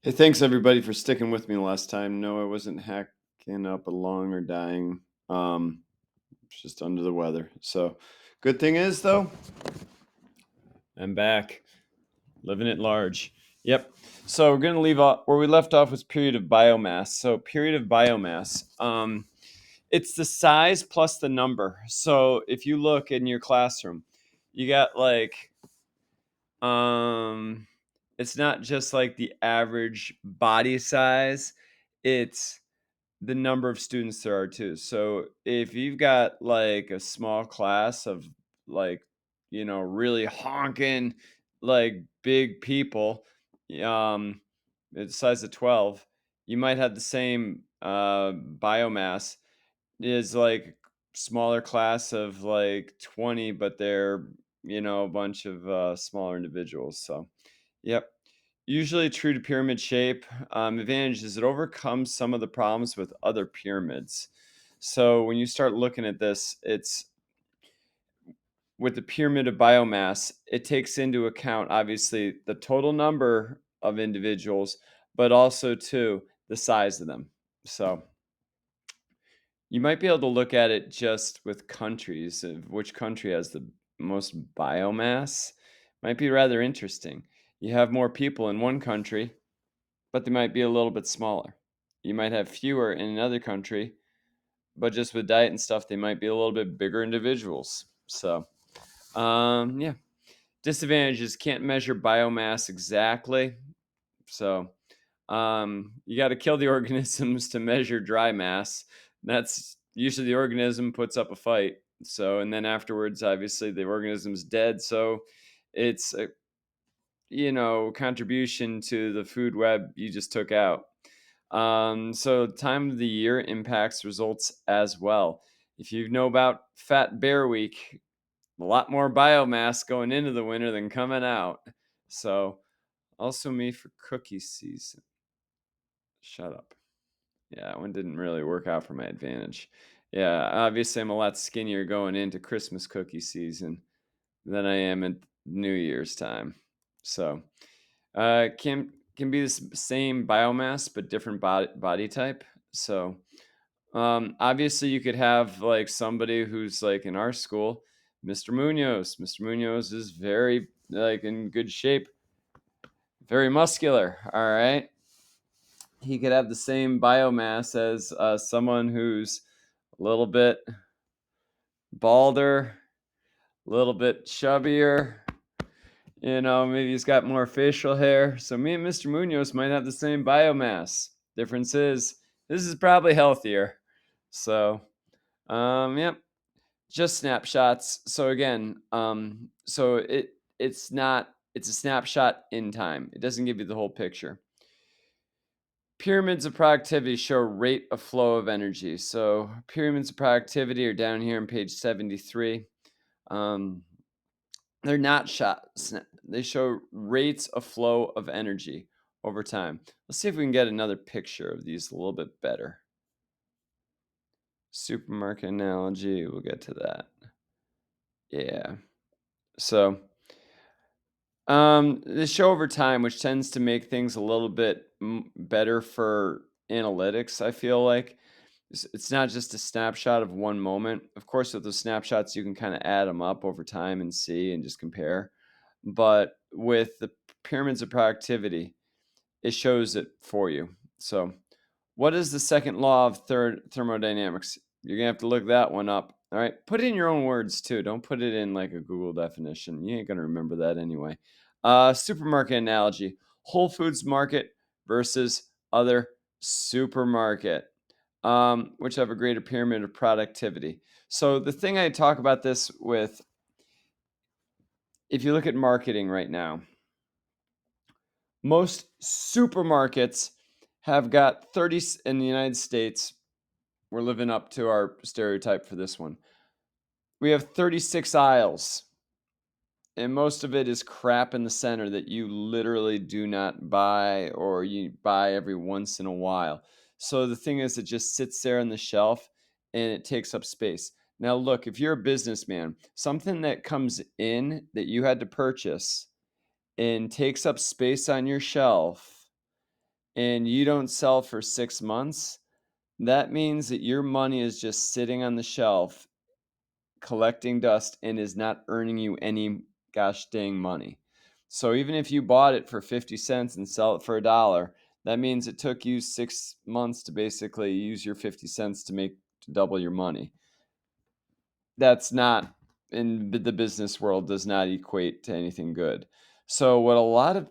Hey, thanks everybody for sticking with me last time. No, I wasn't hacking up along or dying. Just under the weather. So, good thing is though, I'm back, living at large. Yep. So we're gonna leave off where we left off was period of biomass. So period of biomass. It's the size plus the number. So if you look in your classroom, you got like um, it's not just like the average body size. It's the number of students there are too. So if you've got like a small class of like, really honking like big people, um, the size of 12, you might have the same biomass is like smaller class of like 20, but they're, a bunch of smaller individuals. So, yep. Usually true to pyramid shape. Advantage is it overcomes some of the problems with other pyramids. So when you start looking at this, it's with the pyramid of biomass, it takes into account obviously the total number of individuals, but also too the size of them. So you might be able to look at it just with countries, of which country has the most biomass. Might be rather interesting. You have more people in one country, but they might be a little bit smaller. You might have fewer in another country, but just with diet and stuff, they might be a little bit bigger individuals. So, yeah. Disadvantages can't measure biomass exactly. So, you got to kill the organisms to measure dry mass. That's usually the organism puts up a fight. So, and then afterwards, obviously, the organism's dead. So, it's a contribution to the food web you just took out. So time of the year impacts results as well. If you know about Fat Bear Week, a lot more biomass going into the winter than coming out. So also me for cookie season. Shut up. Yeah, that one didn't really work out for my advantage. Yeah, obviously I'm a lot skinnier going into Christmas cookie season than I am at New Year's time. So can be the same biomass but different body type. So obviously you could have like somebody who's like in our school, Mr. Munoz. Mr. Munoz is very like in good shape, very muscular. All right, he could have the same biomass as someone who's a little bit balder, a little bit chubbier. Maybe he's got more facial hair. So me and Mr. Munoz might have the same biomass. Difference is this is probably healthier. So, yep, just snapshots. So again, it's a snapshot in time. It doesn't give you the whole picture. Pyramids of productivity show rate of flow of energy. So pyramids of productivity are down here on page 73. Um, they're not they show rates of flow of energy over time. Let's see if we can get another picture of these a little bit better. Supermarket analogy, we'll get to that. Yeah. So, they show over time, which tends to make things a little bit better for analytics, I feel like. It's not just a snapshot of one moment. Of course, with the snapshots, you can kind of add them up over time and see and just compare. But with the pyramids of productivity, it shows it for you. So, what is the second law of thermodynamics? You're gonna have to look that one up. All right, put it in your own words too. Don't put it in like a Google definition. You ain't gonna remember that anyway. Supermarket analogy: Whole Foods market versus other supermarket, which have a greater pyramid of productivity. So the thing I talk about this with, if you look at marketing right now, most supermarkets have got 30 in the United States. We're living up to our stereotype for this one. We have 36 aisles, and most of it is crap in the center that you literally do not buy or you buy every once in a while. So the thing is, it just sits there on the shelf and it takes up space. Now, look, if you're a businessman, something that comes in that you had to purchase and takes up space on your shelf and you don't sell for 6 months, that means that your money is just sitting on the shelf collecting dust and is not earning you any gosh dang money. So even if you bought it for 50 cents and sell it for a dollar, that means it took you 6 months to basically use your 50 cents to double your money. That's not in the business world, does not equate to anything good. So what a lot of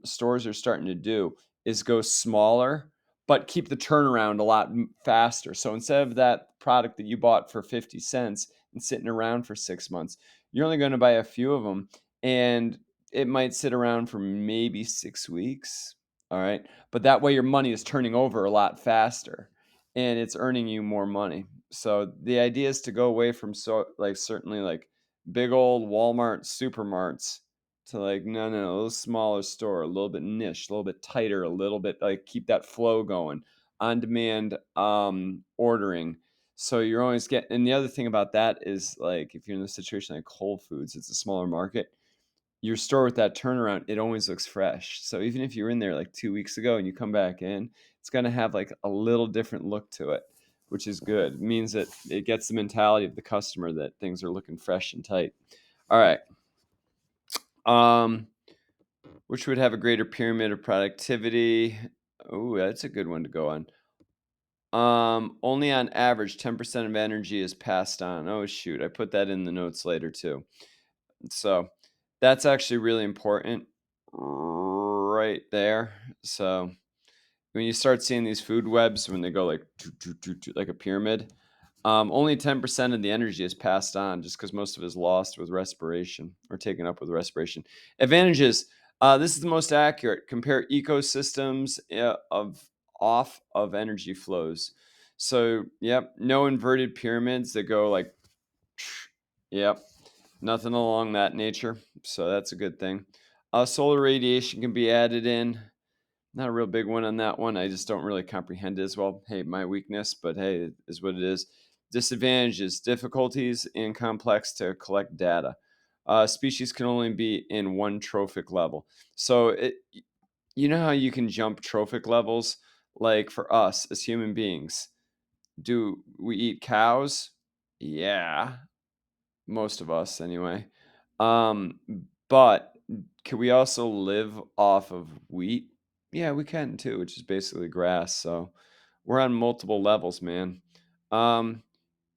stores are starting to do is go smaller but keep the turnaround a lot faster. So instead of that product that you bought for 50 cents and sitting around for 6 months, you're only going to buy a few of them, and it might sit around for maybe 6 weeks, all right? But that way your money is turning over a lot faster and it's earning you more money. So the idea is to go away from certainly like big old Walmart supermarts to like no, a little smaller store, a little bit niche, a little bit tighter, a little bit like keep that flow going, on demand ordering. So you're always getting, and the other thing about that is like if you're in a situation like Whole Foods, it's a smaller market. Your store with that turnaround, it always looks fresh. So even if you were in there like 2 weeks ago and you come back in, it's gonna have like a little different look to it, which is good. It means that it gets the mentality of the customer that things are looking fresh and tight. All right. Um, which would have a greater pyramid of productivity? Oh, that's a good one to go on. Only on average, 10% of energy is passed on. Oh shoot, I put that in the notes later too. So that's actually really important right there. So when you start seeing these food webs, when they go like like a pyramid, only 10% of the energy is passed on just because most of it is lost with respiration or taken up with respiration. Advantages. This is the most accurate. Compare ecosystems of energy flows. So, yep, no inverted pyramids that go like, yep, nothing along that nature. So that's a good thing. Solar radiation can be added in. Not a real big one on that one. I just don't really comprehend it as well. Hey, my weakness, but hey, it is what it is. Disadvantages, difficulties, and complex to collect data. Species can only be in one trophic level. So you know how you can jump trophic levels? Like for us as human beings, do we eat cows? Yeah, most of us anyway. Um, but can we also live off of wheat? Yeah, we can too, which is basically grass. So we're on multiple levels, man. Um,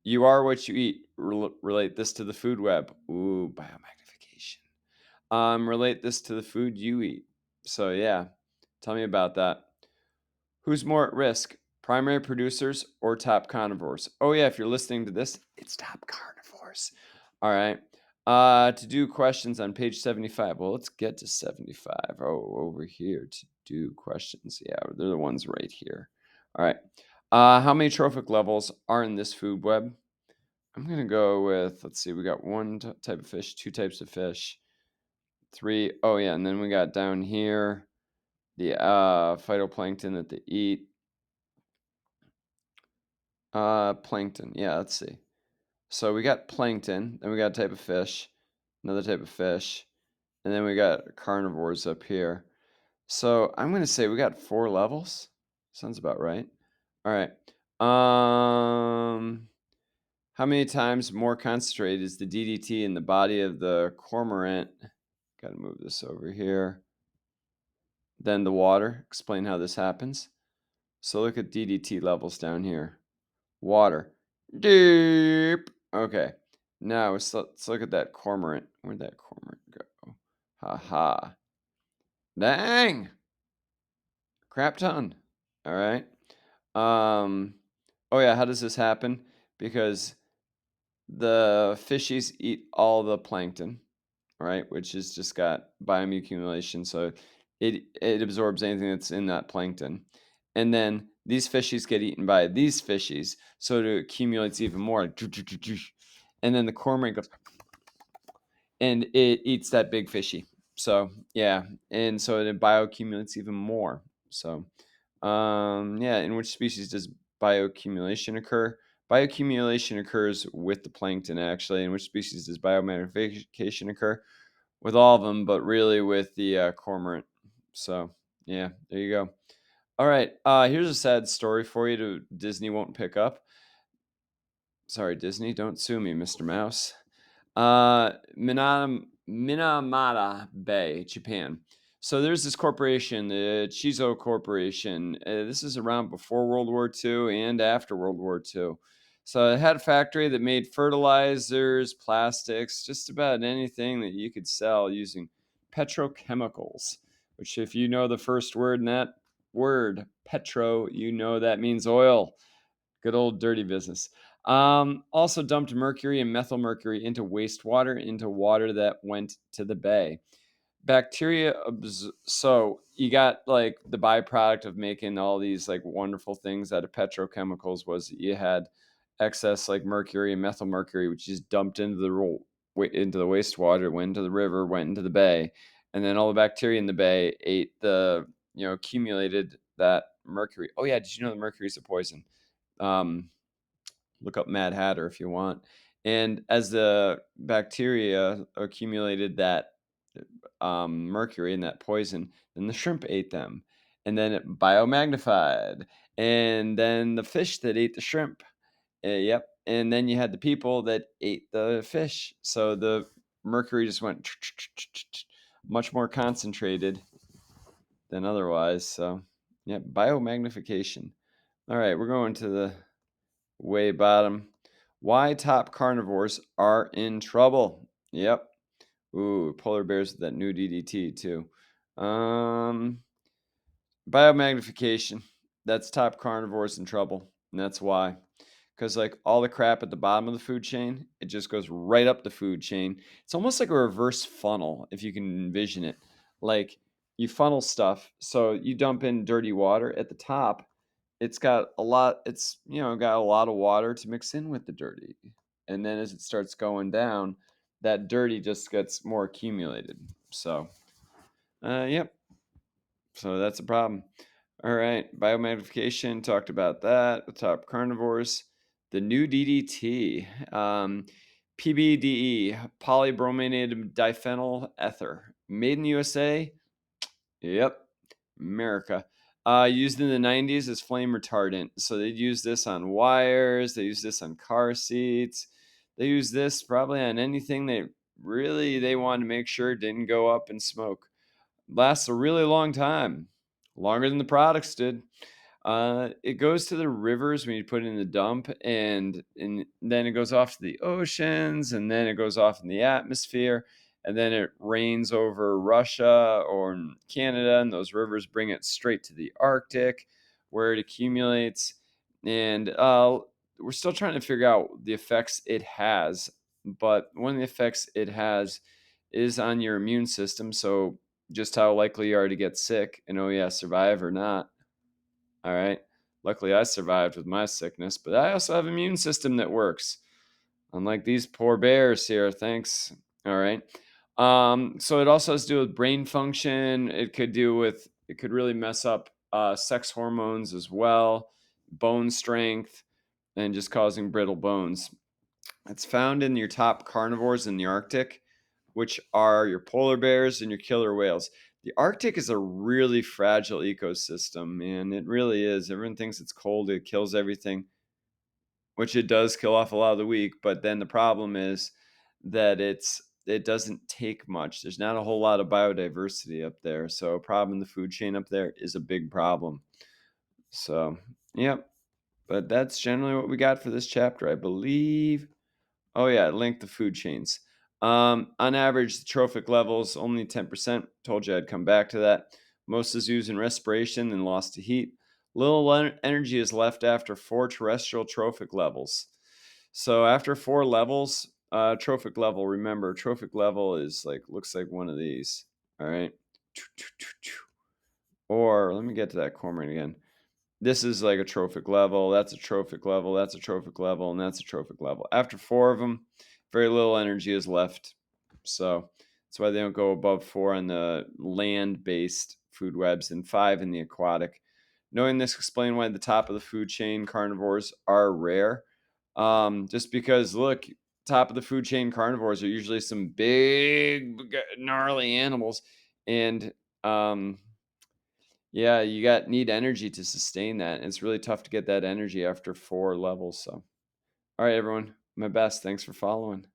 you are what you eat. Relate this to the food web. Ooh, biomagnification. Relate this to the food you eat. So yeah, tell me about that. Who's more at risk, primary producers or top carnivores? Oh, yeah, if you're listening to this, it's top carnivores. All right. To do questions on page 75. Well, let's get to 75. Oh, over here to do questions. Yeah, they're the ones right here. All right. How many trophic levels are in this food web? I'm going to go with, let's see, we got one type of fish, two types of fish, three. Oh, yeah. And then we got down here the phytoplankton that they eat. Plankton. Yeah, let's see. So we got plankton, then we got a type of fish, another type of fish, and then we got carnivores up here. So I'm gonna say we got 4 levels. Sounds about right. All right. How many times more concentrated is the DDT in the body of the cormorant? Gotta move this over here. Then the water. Explain how this happens. So look at DDT levels down here. Water. Deep. Okay. Now let's look at that cormorant. Where'd that cormorant go? Ha ha. Dang. Crap ton. All right. Um. Oh yeah. How does this happen? Because the fishies eat all the plankton, right? Which is just got bioaccumulation, so it absorbs anything that's in that plankton, and then these fishies get eaten by these fishies, so it accumulates even more, and then the cormorant goes and it eats that big fishy. So yeah, and so it bioaccumulates even more. So yeah, in which species does bioaccumulation occur? Bioaccumulation occurs with the plankton, actually. In which species does biomagnification occur? With all of them, but really with the cormorant. So, yeah, there you go. All right. Here's a sad story for you to Disney won't pick up. Sorry, Disney, don't sue me, Mr. Mouse. Minamata Bay, Japan. So there's this corporation, the Chizo Corporation. This is around before World War II and after World War II. So it had a factory that made fertilizers, plastics, just about anything that you could sell using petrochemicals, which, if you know the first word in that word, petro, you know that means oil. Good old dirty business. Also dumped mercury and methyl mercury into wastewater, into water that went to the bay. So you got like the byproduct of making all these like wonderful things out of petrochemicals was that you had excess like mercury and methyl mercury, which is dumped into into the wastewater, went into the river, went into the bay, and then all the bacteria in the bay ate the accumulated that mercury. Oh yeah, did you know the mercury is a poison? Um, Look up Mad Hatter if you want. And as the bacteria accumulated that mercury and that poison, then the shrimp ate them. And then it biomagnified. And then the fish that ate the shrimp. Yep. And then you had the people that ate the fish. So the mercury just went much more concentrated than otherwise. So, yeah, biomagnification. All right, we're going to the way bottom. Why top carnivores are in trouble. Yep. Ooh, polar bears with that new DDT too. Um, Biomagnification. That's top carnivores in trouble. And that's why. Because like all the crap at the bottom of the food chain, it just goes right up the food chain. It's almost like a reverse funnel, if you can envision it. Like you funnel stuff, so you dump in dirty water at the top. It's got a lot. It's got a lot of water to mix in with the dirty, and then as it starts going down, that dirty just gets more accumulated. So, yep. So that's a problem. All right, biomagnification, talked about that. The top carnivores. The new DDT, PBDE, polybrominated diphenyl ether, made in the USA. Yep, America. Used in the 90s as flame retardant. So they'd use this on wires, they use this on car seats. They use this probably on anything they wanted to make sure didn't go up in smoke. Lasts a really long time, longer than the products did. It goes to the rivers when you put it in the dump, and then it goes off to the oceans, and then it goes off in the atmosphere, and then it rains over Russia or Canada, and those rivers bring it straight to the Arctic, where it accumulates. And we're still trying to figure out the effects it has, but one of the effects it has is on your immune system. So just how likely you are to get sick and survive or not. All right. Luckily, I survived with my sickness, but I also have an immune system that works. Unlike these poor bears here. Thanks. All right. So it also has to do with brain function. It could really mess up sex hormones as well, bone strength, and just causing brittle bones. It's found in your top carnivores in the Arctic, which are your polar bears and your killer whales. The Arctic is a really fragile ecosystem, man. It really is. Everyone thinks it's cold, it kills everything, which it does kill off a lot of the weak. But then the problem is that it doesn't take much. There's not a whole lot of biodiversity up there. So a problem in the food chain up there is a big problem. So, yep. But that's generally what we got for this chapter, I believe. Oh yeah, link the food chains. On average, the trophic levels only 10%. Told you I'd come back to that. Most is used in respiration and lost to heat. Little energy is left after 4 terrestrial trophic levels. So after 4 levels, trophic level. Remember, trophic level is looks like one of these. All right. Or let me get to that cormorant again. This is like a trophic level, that's a trophic level, that's a trophic level, and that's a trophic level. After 4 of them, very little energy is left. So that's why they don't go above 4 on the land-based food webs and 5 in the aquatic. Knowing this explain why the top of the food chain carnivores are rare. Just because, look, top of the food chain carnivores are usually some big, gnarly animals, and Yeah, you got need energy to sustain that. And it's really tough to get that energy after 4 levels. So, all right, everyone, my best. Thanks for following.